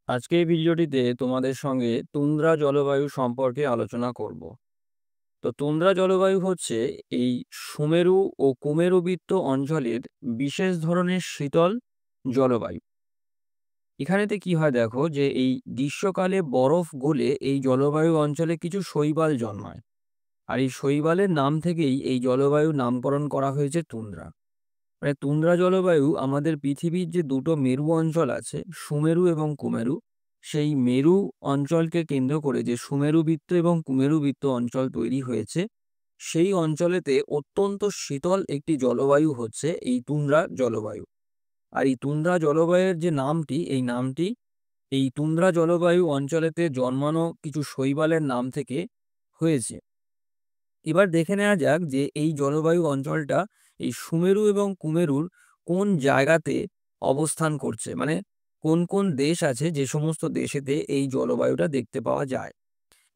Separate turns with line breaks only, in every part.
আজকে এই ভিডিওটিতে তোমাদের সঙ্গে তুন্দ্রা জলবায়ু সম্পর্কে আলোচনা করব। তো তুন্দ্রা জলবায়ু হচ্ছে এই সুমেরু ও কুমেরুবৃত্ত অঞ্চলের বিশেষ ধরনের শীতল জলবায়ু। এখানেতে কি হয় দেখো, যে এই গ্রীষ্মকালে বরফ গলে এই জলবায়ু অঞ্চলে কিছু শৈবাল জন্মায়। আর এই শৈবালের নাম থেকেই এই জলবায়ু নামকরণ করা হয়েছে তুন্দ্রা। মানে তুন্দ্রা জলবায়ু আমাদের পৃথিবীর যে দুটো মেরু অঞ্চল আছে, সুমেরু এবং কুমেরু, সেই মেরু অঞ্চলকে কেন্দ্র করে যে সুমেরু বৃত্ত এবং কুমেরু বৃত্ত অঞ্চল তৈরি হয়েছে, সেই অঞ্চলেতে অত্যন্ত শীতল একটি জলবায়ু হচ্ছে এই তুন্দ্রা জলবায়ু। আর এই তুন্দ্রা জলবায়ুর যে নামটি, এই নামটি এই তুন্দ্রা জলবায়ু অঞ্চলেতে জন্মানো কিছু শৈবালের নাম থেকে হয়েছে। এবার দেখে নেওয়া যাক যে এই জলবায়ু অঞ্চলটা এই সুমেরু এবং কুমেরুর কোন জায়গাতে অবস্থান করছে, মানে কোন কোন দেশ আছে যে সমস্ত দেশেতে এই জলবায়ুটা দেখতে পাওয়া যায়।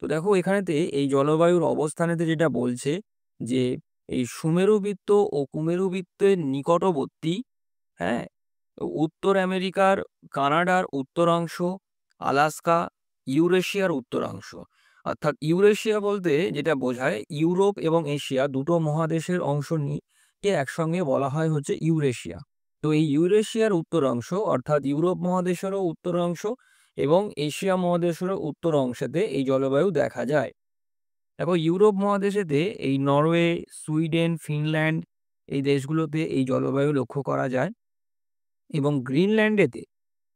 তো দেখো, এখানেতে এই জলবায়ুর অবস্থানেতে যেটা বলছে যে এই সুমেরু বৃত্ত ও কুমেরু বৃত্তের নিকটবর্তী, হ্যাঁ, উত্তর আমেরিকার, কানাডার উত্তরাংশ, আলাস্কা, ইউরেশিয়ার উত্তরাংশ। অর্থাৎ ইউরেশিয়া বলতে যেটা বোঝায় ইউরোপ এবং এশিয়া দুটো মহাদেশের অংশ নিয়ে একসঙ্গে বলা হয় হচ্ছে ইউরেশিয়া। তো এই ইউরেশিয়ার উত্তরাংশ অর্থাৎ ইউরোপ মহাদেশেরও উত্তরাংশ এবং এশিয়া মহাদেশেরও উত্তর অংশেতে এই জলবায়ু দেখা যায়। দেখো, ইউরোপ মহাদেশেতে এই নরওয়ে, সুইডেন, ফিনল্যান্ড, এই দেশগুলোতে এই জলবায়ু লক্ষ্য করা যায়। এবং গ্রিনল্যান্ডেতে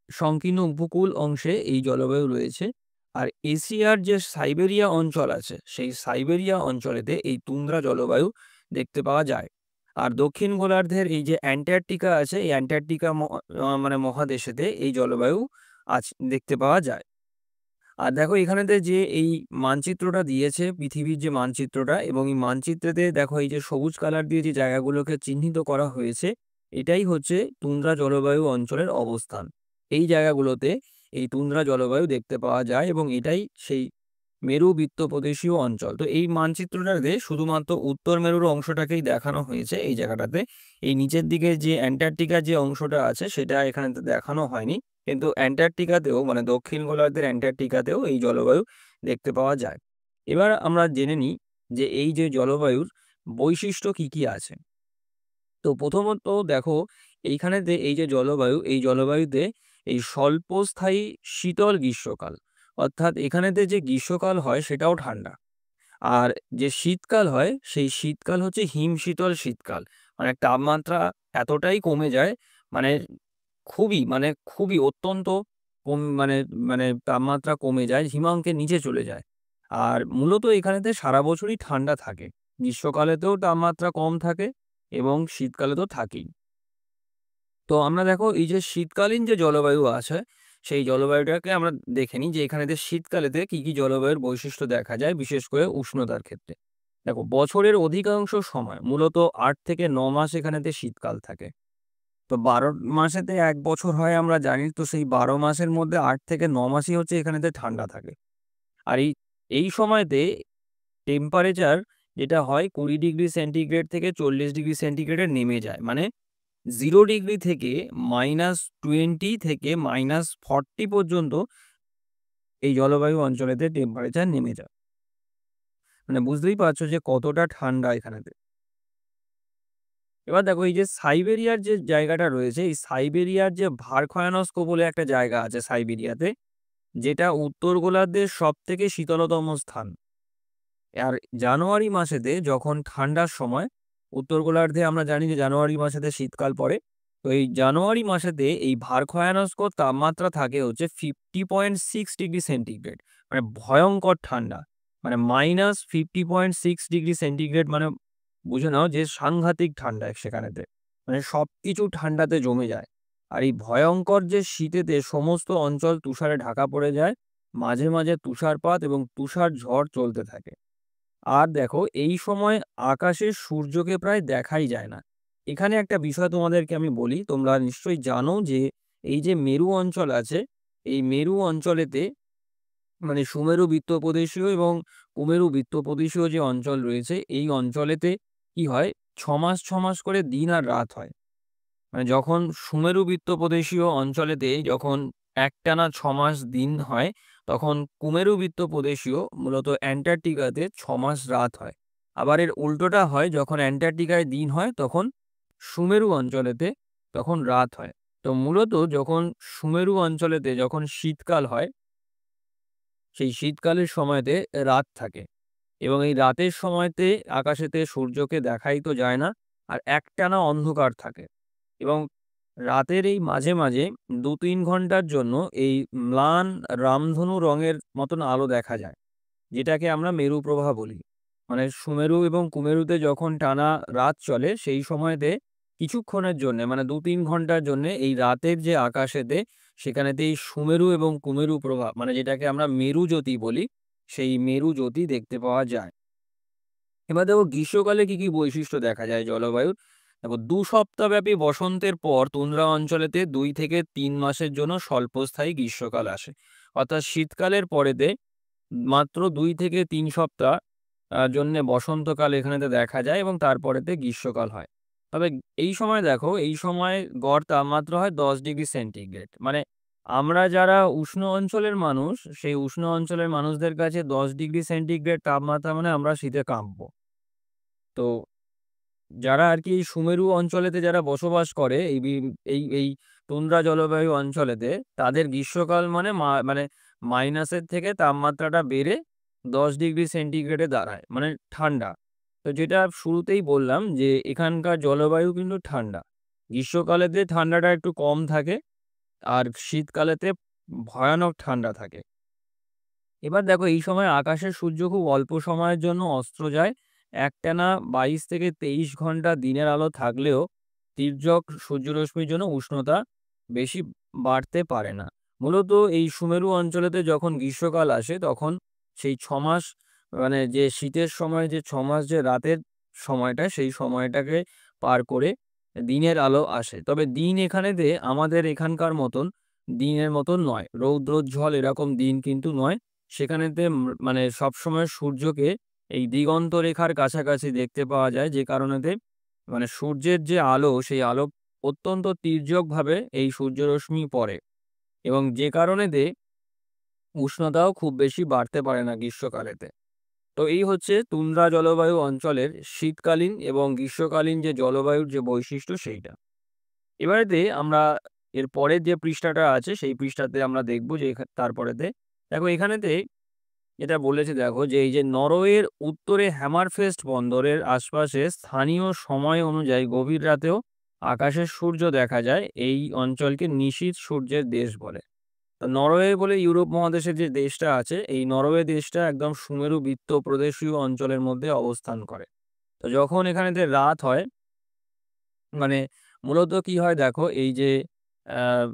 সংকীর্ণ উপকূল অংশে এই জলবায়ু রয়েছে। আর এশিয়ার যে সাইবেরিয়া অঞ্চল আছে, সেই সাইবেরিয়া অঞ্চলেতে এই তুন্দ্রা জলবায়ু দেখতে পাওয়া যায়। আর দক্ষিণ গোলার্ধের এই যে অ্যান্টার্কটিকা আছে, এই অ্যান্টার্কটিকা মানে মহাদেশেতে এই জলবায়ু দেখতে পাওয়া যায়। আর দেখো, এখানেতে যে এই মানচিত্রটা দিয়েছে, পৃথিবীর যে মানচিত্রটা, এবং এই মানচিত্রেতে দেখো এই যে সবুজ কালার দিয়ে যে জায়গাগুলোকে চিহ্নিত করা হয়েছে, এটাই হচ্ছে তুন্দ্রা জলবায়ু অঞ্চলের অবস্থান। এই জায়গাগুলোতে এই তুন্দ্রা জলবায়ু দেখতে পাওয়া যায় এবং এটাই সেই মেরু বৃত্তপ্রদেশীয় অঞ্চল। তো এই মানচিত্রটাতে শুধুমাত্র উত্তর মেরুর অংশটাকেই দেখানো হয়েছে এই জায়গাটাতে। এই নিচের দিকে যে অ্যান্টার্কটিকার যে অংশটা আছে সেটা এখানে দেখানো হয়নি। কিন্তু অ্যান্টার্কটিকাতেও, মানে দক্ষিণ গোলার্ধের অ্যান্টার্কটিকাতেও এই জলবায়ু দেখতে পাওয়া যায়। এবার আমরা জেনে নিই যে এই যে জলবায়ুর বৈশিষ্ট্য কি কি আছে। তো প্রথমত দেখো, এইখানেতে এই যে জলবায়ু, এই জলবায়ুতে এই স্বল্পস্থায়ী শীতল গ্রীষ্মকাল, অর্থাৎ এখানেতে যে গ্রীষ্মকাল হয় সেটাও ঠান্ডা। আর যে শীতকাল হয় সেই শীতকাল হচ্ছে হিমশীতল শীতকাল। মানে তাপমাত্রা এতটাই কমে যায়, মানে খুবই অত্যন্ত কম, মানে মানে তাপমাত্রা কমে যায়, হিমাঙ্কের নিচে চলে যায়। আর মূলত এখানেতে সারা বছরই ঠান্ডা থাকে। গ্রীষ্মকালেতেও তাপমাত্রা কম থাকে এবং শীতকালে তো থাকেই। তো আমরা দেখো এই যে শীতকালীন যে জলবায়ু আছে, সেই জলবায়ুটাকে আমরা দেখে নিই যে এখানেতে শীতকালেতে কি কি জলবায়ুর বৈশিষ্ট্য দেখা যায়, বিশেষ করে উষ্ণতার ক্ষেত্রে। দেখো, বছরের অধিকাংশ সময় মূলত ৮ থেকে ৯ মাস এখানেতে শীতকাল থাকে। তো ১২ মাসেতে ১ বছর হয় আমরা জানি। তো সেই ১২ মাসের মধ্যে ৮ থেকে ৯ মাসই হচ্ছে এখানেতে ঠান্ডা থাকে। আর এই সময়তে টেম্পারেচার যেটা হয় ২০ ডিগ্রি সেন্টিগ্রেড থেকে ৪০ ডিগ্রি সেন্টিগ্রেডে নেমে যায়। মানে 0 ডিগ্রি থেকে -20 থেকে -40 পর্যন্ত এই জলবায়ু অঞ্চলেতে টেম্পারেচার নেমে যায়। মানে বুঝতেই পারছো যে কতটা ঠান্ডা এখানেতে। এবার দেখো, এই যে সাইবেরিয়ার যে জায়গাটা রয়েছে, এই সাইবেরিয়ার যে ভারখয়ানস্ক বলে একটা জায়গা আছে সাইবেরিয়াতে, যেটা উত্তর গোলার্ধের সবথেকে শীতলতম স্থান। আর জানুয়ারি মাসেতে যখন ঠান্ডার সময়, উত্তর গোলার্ধে আমরা জানি যে জানুয়ারি মাসেতে শীতকাল পড়ে। তো এই জানুয়ারি মাসেতে এই ভারখয়ানস্ক তাপমাত্রা থাকে হচ্ছে 50.6 ডিগ্রি সেন্টিগ্রেড। মানে ভয়ঙ্কর ঠান্ডা। মানে -50.6 ডিগ্রি সেন্টিগ্রেড, মানে বুঝে নাও যে সাংঘাতিক ঠান্ডা সেখানেতে। মানে সবকিছু ঠান্ডাতে জমে যায়। আর এই ভয়ঙ্কর যে শীতেতে সমস্ত অঞ্চল তুষারে ঢাকা পড়ে যায়। মাঝে মাঝে তুষারপাত এবং তুষার ঝড় চলতে থাকে। আর দেখো, এই সময় আকাশে সূর্যকে প্রায় দেখাই যায় না। এখানে একটা বিষয় তোমাদেরকে আমি বলি, তোমরা নিশ্চয়ই জানো যে এই যে মেরু অঞ্চল আছে, এই মেরু অঞ্চলেতে, মানে সুমেরু বৃত্তপ্রদেশীয় এবং কুমেরু বৃত্তপ্রদেশীয় যে অঞ্চল রয়েছে, এই অঞ্চলেতে কি হয়, ৬ মাস করে দিন আর রাত হয়। মানে যখন সুমেরু বৃত্তপ্রদেশীয় অঞ্চলেতে যখন একটানা 6 মাস দিন হয়, তখন কুমেরুবৃত্ত প্রদেশীয় মূলত অ্যান্টার্কটিকাতে 6 মাস রাত হয়। আবার এর উল্টোটা হয়, যখন অ্যান্টার্কটিকায় দিন হয় তখন সুমেরু অঞ্চলেতে তখন রাত হয়। তো মূলত যখন সুমেরু অঞ্চলেতে যখন শীতকাল হয়, সেই শীতকালের সময়তে রাত থাকে এবং এই রাতের সময়তে আকাশেতে সূর্যকে দেখাই তো যায় না, আর একটানা অন্ধকার থাকে এবং রাতের এই মাঝে মাঝে ২-৩ ঘন্টার জন্য এই ম্লান রামধনু রঙের মতন আলো দেখা যায়, যেটাকে আমরা মেরুপ্রভা বলি। মানে সুমেরু এবং কুমেরুতে যখন টানা রাত চলে, সেই সময়তে কিছুক্ষণের জন্যে মানে ২-৩ ঘন্টার জন্যে এই রাতের যে আকাশেতে সেখানেতে এই সুমেরু এবং কুমেরু প্রভা মানে যেটাকে আমরা মেরু জ্যোতি বলি, সেই মেরু জ্যোতি দেখতে পাওয়া যায়। এবার দেখো গ্রীষ্মকালে কি কি বৈশিষ্ট্য দেখা যায় জলবায়ুর। দেখো ২ সপ্তাহব্যাপী বসন্তের পর তুন্দ্রা অঞ্চলেতে ২ থেকে ৩ মাসের জন্য স্বল্পস্থায়ী গ্রীষ্মকাল আসে। অর্থাৎ শীতকালের পরেতে মাত্র ২ থেকে ৩ সপ্তাহ জন্যে বসন্তকাল এখানেতে দেখা যায় এবং তারপরেতে গ্রীষ্মকাল হয়। তবে এই সময় দেখো, এই সময় গড় তাপমাত্রা হয় 10 ডিগ্রি সেন্টিগ্রেড। মানে আমরা যারা উষ্ণ অঞ্চলের মানুষ, সেই উষ্ণ অঞ্চলের মানুষদের কাছে 10 ডিগ্রি সেন্টিগ্রেড তাপমাত্রা মানে আমরা শীতে কাঁপবো। তো যারা আরকি এই সুমেরু অঞ্চলেতে যারা বসবাস করে এই তুন্দ্রা জলবায়ু অঞ্চলেতে, তাদের গ্রীষ্মকাল মানে মানে মাইনাসের থেকে তাপমাত্রাটা বেড়ে 10 ডিগ্রি সেন্টিগ্রেডে দাঁড়ায়। মানে ঠান্ডা। তো যেটা শুরুতেই বললাম যে এখানকার জলবায়ু কিন্তু ঠান্ডা। গ্রীষ্মকালেতে ঠান্ডাটা একটু কম থাকে আর শীতকালেতে ভয়ানক ঠান্ডা থাকে। এবার দেখো এই সময় আকাশে সূর্য খুব অল্প সময়ের জন্য অস্ত যায়। একটানা 22 থেকে 23 ঘন্টা দিনের আলো থাকলেও তীর্যক সূর্যরশ্মির জন্য উষ্ণতা বেশি বাড়তে পারে না। মূলত এই সুমেরু অঞ্চলেতে যখন গ্রীষ্মকাল আসে তখন সেই 6 মাস মানে যে শীতের সময় যে 6 মাস যে রাতের সময়টা, সেই সময়টাকে পার করে দিনের আলো আসে। তবে দিন এখানেতে আমাদের এখানকার মতন দিনের মতন নয়। রৌদ্রোজ্জ্বল এরকম দিন কিন্তু নয়। সেখানেতে মানে সবসময় সূর্যকে এই দিগন্ত রেখার কাছাকাছি দেখতে পাওয়া যায়, যে কারণেতে মানে সূর্যের যে আলো, সেই আলো অত্যন্ত তীর্যকভাবে এই সূর্যরশ্মি পড়ে এবং যে কারণেতে উষ্ণতাও খুব বেশি বাড়তে পারে না গ্রীষ্মকালেতে। তো এই হচ্ছে তুন্দ্রা জলবায়ু অঞ্চলের শীতকালীন এবং গ্রীষ্মকালীন যে জলবায়ুর যে বৈশিষ্ট্য সেইটা। এবারেতে আমরা এর পরের যে পৃষ্ঠাটা আছে সেই পৃষ্ঠাতে আমরা দেখব যে তারপরেতে দেখো এখানেতে এটা বলেছে, দেখো যে এই যে নরওয়ের উত্তরে হ্যামারফেস্ট বন্দরের আশপাশে স্থানীয় সময় অনুযায়ী গভীর রাতেও আকাশে সূর্য দেখা যায়। এই অঞ্চলকে নিশীথ সূর্যের দেশ বলে। তো নরওয়ে বলে ইউরোপ মহাদেশের যে দেশটা আছে, এই নরওয়ে দেশটা একদম সুমেরু বৃত্ত প্রদেশীয় অঞ্চলের মধ্যে অবস্থান করে। তো যখন এখানেতে রাত হয়, মানে মূলত কি হয় দেখো, এই যে আহ,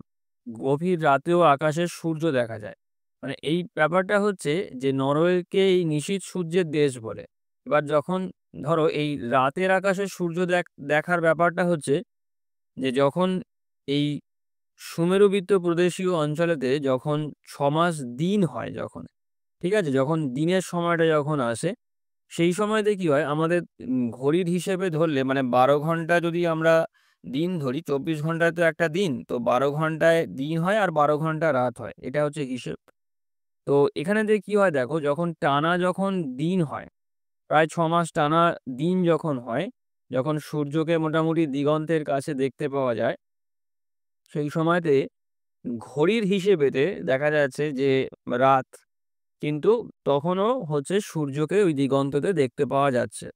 গভীর রাতেও আকাশে সূর্য দেখা যায়। মানে এই ব্যাপারটা হচ্ছে যে নরওয়েকে এই নিশীথ সূর্যের দেশ বলে। এবার যখন ধরো এই রাতের আকাশে সূর্য দেখার ব্যাপারটা হচ্ছে যে যখন এই সুমেরুবৃত্ত প্রদেশীয় অঞ্চলেতে যখন 6 মাস দিন হয়, যখন ঠিক আছে, যখন দিনের সময়টা যখন আসে, সেই সময়তে কি হয় আমাদের ঘড়ির হিসেবে ধরলে মানে 12 ঘন্টা যদি আমরা দিন ধরি, 24 ঘন্টায় তো একটা দিন, তো 12 ঘন্টায় দিন হয় আর 12 ঘন্টা রাত হয়, এটা হচ্ছে হিসেব। তো এখানে যে কি হয় দেখো, যখন টানা যখন দিন হয়, প্রায় 6 মাস টানা দিন যখন হয়, যখন সূর্যকে মোটামুটি দিগন্তের কাছে দেখতে পাওয়া যায়, সেই সময়তে ঘড়ির হিসেবেতে দেখা যাচ্ছে যে রাত, কিন্তু তখনও হচ্ছে সূর্যকে ওই দিগন্ততে দেখতে পাওয়া যাচ্ছে।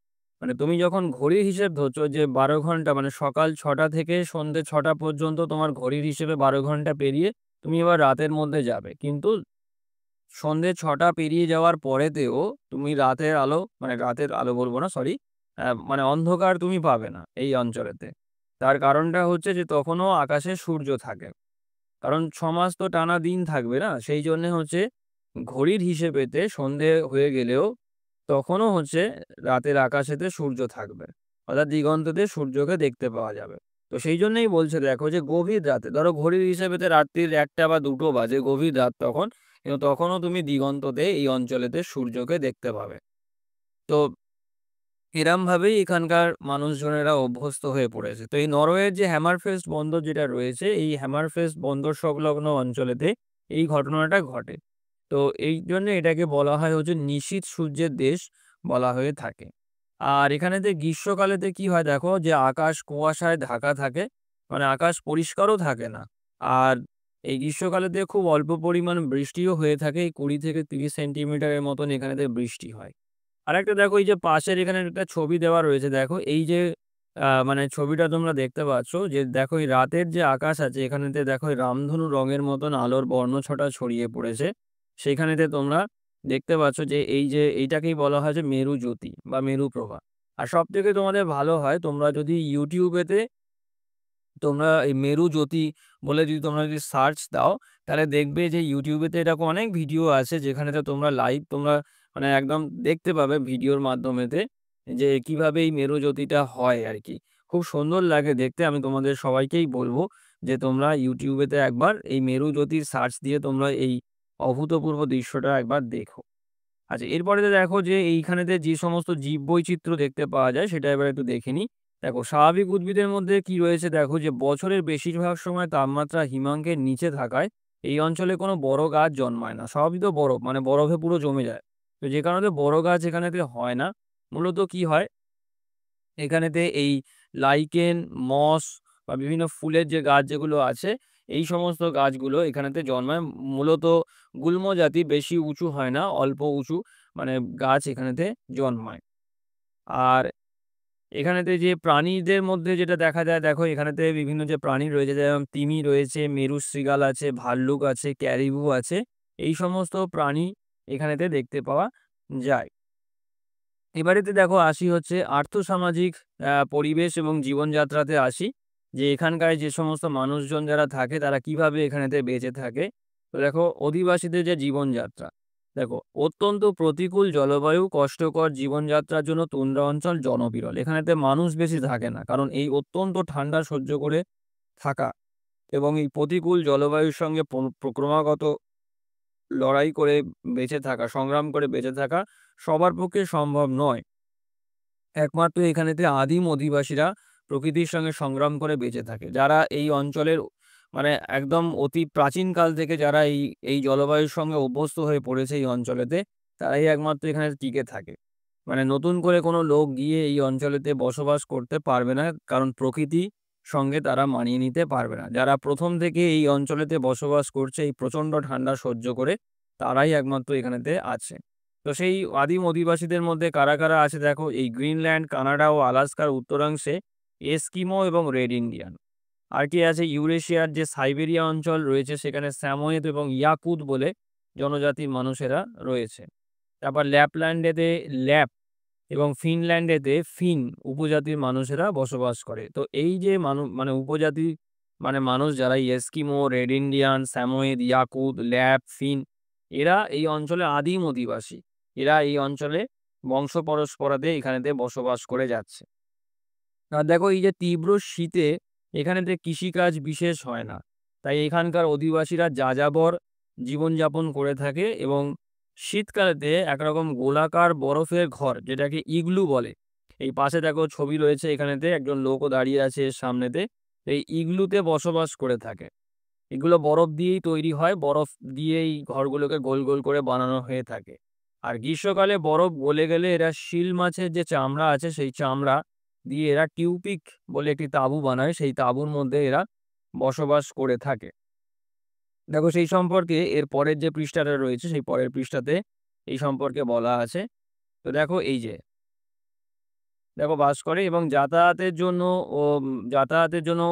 মানে তুমি যখন ঘড়ির হিসেব ধরছো যে 12 ঘন্টা, মানে সকাল 6টা থেকে সন্ধ্যে 6টা পর্যন্ত তোমার ঘড়ির হিসেবে 12 ঘন্টা পেরিয়ে তুমি এবার রাতের মধ্যে যাবে, কিন্তু সন্ধ্যে 6টা পেরিয়ে যাওয়ার পরেতেও তুমি রাতের আলো, মানে রাতের আলো বলবো না, সরি, মানে অন্ধকার তুমি পাবে না এই অঞ্চলেতে। তার কারণটা হচ্ছে যে তখনও আকাশে সূর্য থাকে, কারণ 6 মাস তো টানা দিন থাকবে না, সেই জন্য হচ্ছে ঘড়ির হিসেবেতে সন্ধে হয়ে গেলেও তখনও হচ্ছে রাতের আকাশেতে সূর্য থাকবে, অর্থাৎ দিগন্ততে সূর্যকে দেখতে পাওয়া যাবে। তো সেই জন্যই বলছে দেখো যে গভীর রাতে, ধরো ঘড়ির হিসেবেতে রাত্রির 1টা বা 2টো বাজে, গভীর রাত তখন, কিন্তু তখনও তুমি দিগন্ততে এই অঞ্চলেতে সূর্যকে দেখতে পাবে। তো এরমভাবেই এখানকার মানুষজনেরা অভ্যস্ত হয়ে পড়েছে। তো এই নরওয়ের যে হ্যামারফেস্ট বন্দর যেটা রয়েছে, এই হ্যামারফেস্ট বন্দর সংলগ্ন অঞ্চলেতে এই ঘটনাটা ঘটে। তো এইজন্যে এটাকে বলা হয় হচ্ছে নিশীথ সূর্যের দেশ বলা হয়ে থাকে। আর এখানেতে গ্রীষ্মকালেতে কি হয় দেখো যে আকাশ কুয়াশায় ঢাকা থাকে। মানে আকাশ পরিষ্কারও থাকে না। আর এই গ্রীষ্মকালেতে খুব অল্প পরিমাণ বৃষ্টিও হয়ে থাকে। এই ২০ থেকে ৩০ সেন্টিমিটারের মতন এখানেতে বৃষ্টি হয়। আরেকটা দেখো এই যে পাশের এখানে একটা ছবি দেওয়া রয়েছে দেখো এই যে মানে ছবিটা তোমরা দেখতে পাচ্ছ যে দেখো এই রাতের যে আকাশ আছে এখানেতে দেখো এই রামধনু রঙের মতন আলোর বর্ণছটা ছড়িয়ে পড়েছে। সেখানেতে তোমরা দেখতে পাচ্ছ যে এই যে এইটাকেই বলা হয় যে মেরু জ্যোতি বা মেরু প্রভা। আর সবথেকে তোমাদের ভালো হয় তোমরা যদি ইউটিউবেতে তোমরা এই মেরু জ্যোতি বলে যদি তোমরা যদি সার্চ দাও, তাহলে দেখবে যে ইউটিউবেতে এরকম অনেক ভিডিও আছে যেখানেতে তোমরা লাইভ তোমরা মানে একদম দেখতে পাবে ভিডিওর মাধ্যমেতে যে কিভাবে এই মেরু জ্যোতিটা হয় আরকি। খুব সুন্দর লাগে দেখতে। আমি তোমাদের সবাইকেই বলব যে তোমরা ইউটিউবেতে একবার এই মেরু জ্যোতির সার্চ দিয়ে তোমরা এই অভূতপূর্ব দৃশ্যটা একবার দেখো। আচ্ছা, এরপরেতে দেখো যে এইখানেতে যে সমস্ত জীববৈচিত্র্য দেখতে পাওয়া যায় সেটা এবার একটু দেখে নিই। দেখো স্বাভাবিক উদ্ভিদের মধ্যে কি রয়েছে দেখো যে বছরের বেশিরভাগ সময় তাপমাত্রা হিমাঙ্কের নিচে থাকায় এই অঞ্চলে কোনো বড় গাছ জন্মায় না। স্বাভাবিক তো বরফ মানে বরফে পুরো জমে যায়। তো যে কারণে বড় গাছ এখানেতে হয় না। মূলত কি হয় এখানেতে এই লাইকেন, মস বা বিভিন্ন ফুলের যে গাছ যেগুলো আছে, এই সমস্ত গাছগুলো এখানেতে জন্মায়। মূলত গুল্ম জাতি, বেশি উঁচু হয় না, অল্প উঁচু মানে গাছ এখানেতে জন্মায়। আর এখানেতে যে প্রাণীদের মধ্যে যেটা দেখা যায় দেখো এখানেতে বিভিন্ন যে প্রাণী রয়েছে যেমন তিমি রয়েছে, মেরু শৃগাল আছে, ভাল্লুক আছে, ক্যারিবু আছে। এই সমস্ত প্রাণী এখানেতে দেখতে পাওয়া যায়। এবারেতে দেখো আসি হচ্ছে আর্থসামাজিক পরিবেশ এবং জীবনযাত্রাতে আসি। যে এখানকার যে সমস্ত মানুষজন যারা থাকে তারা কিভাবে এখানেতে বেঁচে থাকে। তো দেখো অধিবাসীদের যে জীবনযাত্রা, দেখো অত্যন্ত প্রতিকূল জলবায়ু, কষ্টকর জীবনযাত্রার জন্য তুন্দ্রা অঞ্চল জনবিরল। এখানেতে মানুষ বেশি থাকে না। কারণ এই অত্যন্ত ঠান্ডা সহ্য করে থাকা এবং এই প্রতিকূল জলবায়ুর সঙ্গে ক্রমাগত লড়াই করে বেঁচে থাকা, সংগ্রাম করে বেঁচে থাকা সবার পক্ষে সম্ভব নয়। একমাত্র এখানেতে আদিম অধিবাসীরা প্রকৃতির সঙ্গে সংগ্রাম করে বেঁচে থাকে। যারা এই অঞ্চলের মানে একদম অতি প্রাচীনকাল থেকে যারা এই জলবায়ুর সঙ্গে অভ্যস্ত হয়ে পড়েছে এই অঞ্চলেতে, তারাই একমাত্র এখানে টিকে থাকে। মানে নতুন করে কোনো লোক গিয়ে এই অঞ্চলেতে বসবাস করতে পারবে না। কারণ প্রকৃতি সঙ্গে তারা মানিয়ে নিতে পারবে না। যারা ১ম থেকে এই অঞ্চলেতে বসবাস করছে এই প্রচণ্ড ঠান্ডা সহ্য করে, তারাই একমাত্র এখানেতে আছে। তো সেই আদিম অধিবাসীদের মধ্যে কারা, কারা আছে দেখো এই গ্রিনল্যান্ড, কানাডা ও আলাস্কার উত্তরাংশে এস্কিমো এবং রেড ইন্ডিয়ান। আর কি আছে ইউরেশিয়ার যে সাইবেরিয়া অঞ্চল রয়েছে সেখানে স্যামোয়েদ এবং ইয়াকুত বলে জনজাতির মানুষেরা রয়েছে। তারপর ল্যাপল্যান্ডেতে ল্যাপ এবং ফিনল্যান্ডেতে ফিন উপজাতির মানুষেরা বসবাস করে। তো এই যে মানে উপজাতি মানে মানুষ যারা এস্কিমো, রেড ইন্ডিয়ান, স্যামোয়েদ, ইয়াকুত, ল্যাপ, ফিন এরা এই অঞ্চলে আদিম অধিবাসী। এরা এই অঞ্চলে বংশ পরস্পরাতে এখানেতে বসবাস করে যাচ্ছে। আর দেখো এই যে তীব্র শীতে এখানেতে কৃষিকাজ বিশেষ হয় না। তাই এখানকার অধিবাসীরা যাযাবর জীবনযাপন করে থাকে এবং শীতকালেতে একরকম গোলাকার বরফের ঘর যেটাকে ইগলু বলে। এই পাশে দেখো ছবি রয়েছে এখানেতে একজন লোকও দাঁড়িয়ে আছে এর সামনেতে। এই ইগলুতে বসবাস করে থাকে। এগুলো বরফ দিয়েই তৈরি হয়। বরফ দিয়েই ঘরগুলোকে গোল, গোল করে বানানো হয়ে থাকে। আর গ্রীষ্মকালে বরফ গলে গেলে এরা শিল মাছের যে চামড়া আছে সেই চামড়া দিয়ে এরা টিউপিক বলে একটি তাঁবু বানায়। সেই তাঁবুর মধ্যে এরা বসবাস করে থাকে। দেখো সেই সম্পর্কে এর পরের যে পৃষ্ঠাটা রয়েছে সেই পরের পৃষ্ঠাতে এই সম্পর্কে বলা আছে। তো দেখো এই যে দেখো বাস করে এবং যাতায়াতের জন্য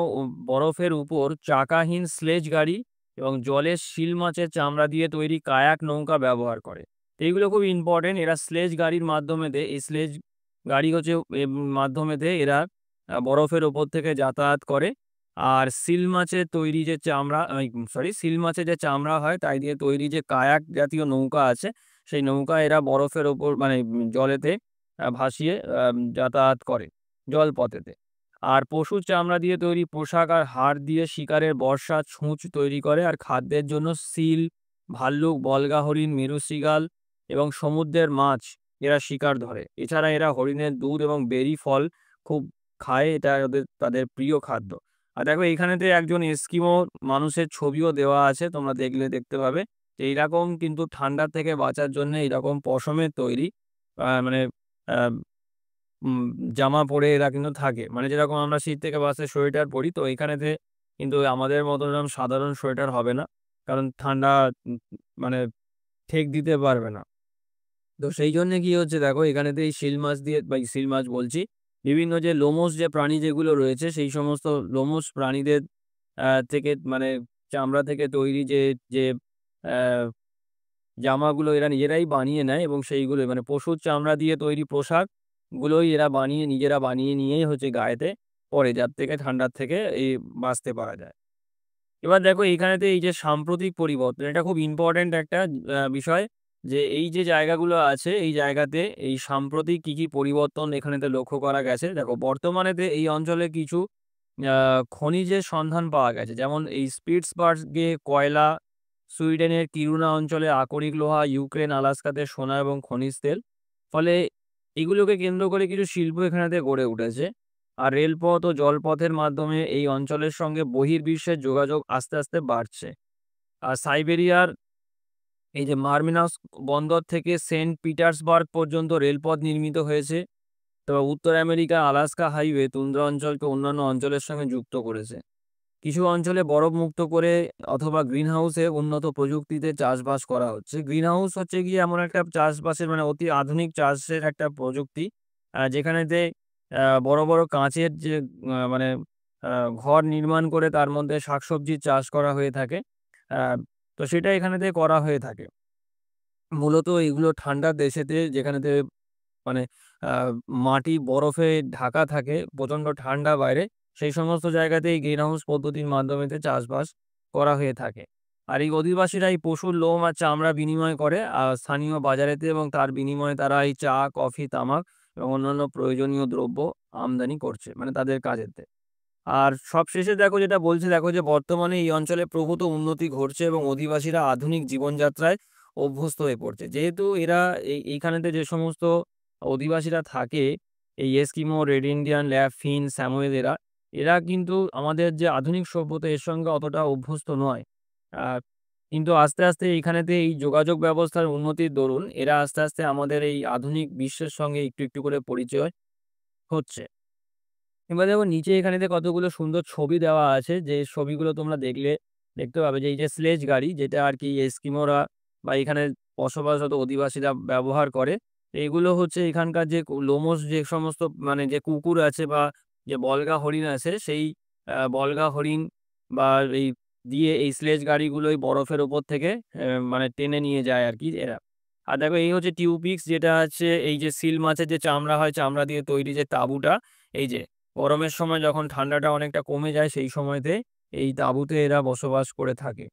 বরফের উপর চাকাহীন স্লেজ গাড়ি এবং জলের শিল মাছের চামড়া দিয়ে তৈরি কায়াক নৌকা ব্যবহার করে। তো এইগুলো খুব ইম্পর্টেন্ট। এরা স্লেজ গাড়ির মাধ্যমেতে এই স্লেজ গাড়ি হচ্ছে মাধ্যমেতে এরা বরফের ওপর থেকে যাতায়াত করে। আর সিল মাছের তৈরি যে চামড়া সিল মাছের যে চামড়া হয় তাই দিয়ে তৈরি যে কায়াক জাতীয় নৌকা আছে সেই নৌকা এরা বরফের ওপর মানে জলেতে ভাসিয়ে যাতায়াত করে জলপথেতে। আর পশুর চামড়া দিয়ে তৈরি পোশাক আর হাড় দিয়ে শিকারের বর্শা, ছুঁচ তৈরি করে। আর খাদ্যের জন্য সিল, ভাল্লুক, বল্গা হরিণ, মেরু শৃগাল এবং সমুদ্রের মাছ এরা শিকার ধরে। এছাড়া এরা হরিণের দুধ এবং বেরি ফল খুব খায়। এটা তাদের প্রিয় খাদ্য। আর দেখো এইখানেতে একজন এস্কিমো মানুষের ছবিও দেওয়া আছে। তোমরা দেখলে দেখতে পাবে। এইরকম কিন্তু ঠান্ডার থেকে বাঁচার জন্যে এইরকম পশমের তৈরি মানে আ উম জামা পরে এরা কিন্তু থাকে। মানে যেরকম আমরা শীত থেকে বাঁচতে সোয়েটার পরি, তো এখানেতে কিন্তু আমাদের মতো এরকম সাধারণ সোয়েটার হবে না। কারণ ঠান্ডা উম মানে ঠেক দিতে পারবে না। তো সেই জন্যে কি হচ্ছে দেখো এখানেতে এই শিল মাছ দিয়ে বা শিল মাছ বলছি, বিভিন্ন যে লোমশ যে প্রাণী যেগুলো রয়েছে সেই সমস্ত লোমশ প্রাণীদের থেকে মানে চামড়া থেকে তৈরি যে অ্যা জামাগুলো এরা নিজেরাই বানিয়ে নেয় এবং সেইগুলো মানে পশুর চামড়া দিয়ে তৈরি পোশাকগুলোই এরা নিজেরা বানিয়ে নিয়েই হচ্ছে গায়েতে পরে, যার থেকে ঠান্ডার থেকে বাঁচতে পারা যায়। এবার দেখো এইখানেতে এই যে সাম্প্রতিক পরিবর্তন, এটা খুব ইম্পোর্টেন্ট একটা বিষয় যে এই যে জায়গাগুলো আছে এই জায়গাতে এই সাম্প্রতিক কি পরিবর্তন এখানেতে লক্ষ্য করা গেছে। দেখো বর্তমানেতে এই অঞ্চলে কিছু খনিজের সন্ধান পাওয়া গেছে। যেমন এই স্পিটসবার্গে কয়লা, সুইডেনের কিরুনা অঞ্চলে আকরিক লোহা, ইউক্রেন, আলাস্কাতে সোনা এবং খনিজ তেল। ফলে এগুলোকে কেন্দ্র করে কিছু শিল্প এখানেতে গড়ে উঠেছে। আর রেলপথ ও জলপথের মাধ্যমে এই অঞ্চলের সঙ্গে বহির্বিশ্বের যোগাযোগ আস্তে, আস্তে বাড়ছে। আর সাইবেরিয়ার এই যে মার্মিনাস বন্দর থেকে সেন্ট পিটার্সবার্গ পর্যন্ত রেলপথ নির্মিত হয়েছে। তো উত্তর আমেরিকার আলাস্কা হাইওয়ে তুন্দ্রা অঞ্চলকে অন্যান্য অঞ্চলের সঙ্গে যুক্ত করেছে। কিছু অঞ্চলে বরফ মুক্ত করে অথবা গ্রিনহাউসে উন্নত প্রযুক্তিতে চাষবাস করা হচ্ছে। গ্রিনহাউস হচ্ছে গিয়ে এমন একটা চাষবাসের মানে অতি আধুনিক চাষের একটা প্রযুক্তি। যেখানেতে বড়, বড় কাঁচের যে মানে আ ঘর নির্মাণ করে তার মধ্যে শাকসবজির চাষ করা হয়ে থাকে। আ তো সেটা এখানেতে করা হয়ে থাকে। মূলত এগুলো ঠান্ডা দেশেতে যেখানেতে মানে আ মাটি বরফে ঢাকা থাকে, প্রচণ্ড ঠান্ডা বাইরে, সেই সমস্ত জায়গাতে এই গ্রিন হাউস পদ্ধতির মাধ্যমেতে চাষবাস করা হয়ে থাকে। আর এই অধিবাসীরা এই পশুর লোম আর চামড়া বিনিময় করে স্থানীয় বাজারেতে এবং তার বিনিময়ে তারা এই চা, কফি, তামাক এবং অন্যান্য প্রয়োজনীয় দ্রব্য আমদানি করছে, মানে তাদের কাজেতে। আর সবশেষে দেখো যেটা বলছি দেখো যে বর্তমানে এই অঞ্চলে প্রভূত উন্নতি ঘটছে এবং অধিবাসীরা আধুনিক জীবনযাত্রায় অভ্যস্ত হয়ে পড়ছে। যেহেতু এরা এইখানেতে যে সমস্ত অধিবাসীরা থাকে, এই এস্কিমো, রেড ইন্ডিয়ান, ল্যাপ ফিন, স্যামোয়েদ এরা কিন্তু আমাদের যে আধুনিক সভ্যতা এর সঙ্গে অতটা অভ্যস্ত নয়। আ কিন্তু আস্তে, আস্তে এইখানেতে এই যোগাযোগ ব্যবস্থার উন্নতির দরুন এরা আস্তে, আস্তে আমাদের এই আধুনিক বিশ্বের সঙ্গে একটু, একটু করে পরিচয় হচ্ছে। এবার দেখো নিচে এখানেতে কতগুলো সুন্দর ছবি দেওয়া আছে, যে ছবিগুলো তোমরা দেখলে দেখতে পাবে যে এই যে স্লেজ গাড়ি যেটা আরকি এস্কিমোরা বা এখানে বসবাসরত অধিবাসীরা ব্যবহার করে। এগুলো হচ্ছে এখানকার যে লোমশ যে সমস্ত মানে যে কুকুর আছে বা যে বলগা হরিণ আছে সেই বলগা হরিণ বা এই দিয়ে এই স্লেজ গাড়িগুলোই বরফের উপর থেকে মানে টেনে নিয়ে যায় আরকি এরা। আর দেখো এই হচ্ছে টিউপিক্স, যেটা হচ্ছে এই যে সিল মাছের যে চামড়া হয়, চামড়া দিয়ে তৈরি যে তাঁবুটা, এই যে গরমের সময় যখন ঠান্ডাটা অনেকটা কমে যায় সেই সময়তে এই তাঁবুতে এরা বসবাস করে থাকে।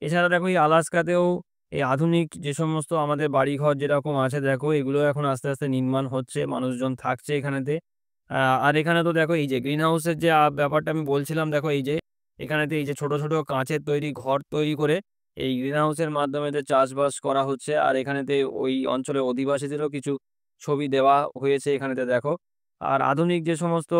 এছাড়া দেখো এই আলাস্কাতেও এই আধুনিক যে সমস্ত আমাদের বাড়িঘর যেরকম আছে দেখো এগুলো এখন আস্তে, আস্তে নির্মাণ হচ্ছে। মানুষজন থাকছে এখানেতে। আ আর এখানে তো দেখো এই যে গ্রিন হাউসের যে ব্যাপারটা আমি বলছিলাম, দেখো এই যে এখানেতে এই যে ছোট, ছোট কাঁচের তৈরি ঘর তৈরি করে এই গ্রিন হাউসের মাধ্যমে যে চাষবাস করা হচ্ছে। আর এখানেতে ওই অঞ্চলের অধিবাসীদেরও কিছু ছবি দেওয়া হয়েছে এখানেতে দেখো। আর আধুনিক যে সমস্ত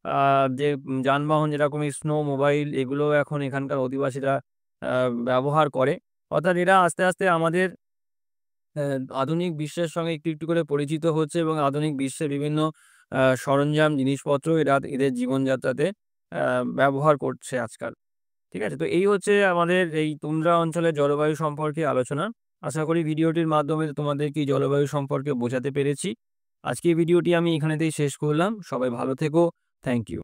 আ যে যানবাহন যেরকম এই স্নো মোবাইল এগুলোও এখন এখানকার অধিবাসীরা আ ব্যবহার করে। অর্থাৎ এরা আস্তে, আস্তে আমাদের অ্যা আধুনিক বিশ্বের সঙ্গে একটু, একটু করে পরিচিত হচ্ছে এবং আধুনিক বিশ্বের বিভিন্ন সরঞ্জাম, জিনিসপত্র এরা এদের জীবনযাত্রাতে অ্যা ব্যবহার করছে আজকাল। ঠিক আছে? তো এই হচ্ছে আমাদের এই তুন্দ্রা অঞ্চলের জলবায়ু সম্পর্কে আলোচনা। আশা করি ভিডিওটির মাধ্যমে তোমাদেরকে এই জলবায়ু সম্পর্কে বোঝাতে পেরেছি। আজকের ভিডিওটি আমি এখানেতেই শেষ করলাম। সবাই ভালো থেকো। Thank you.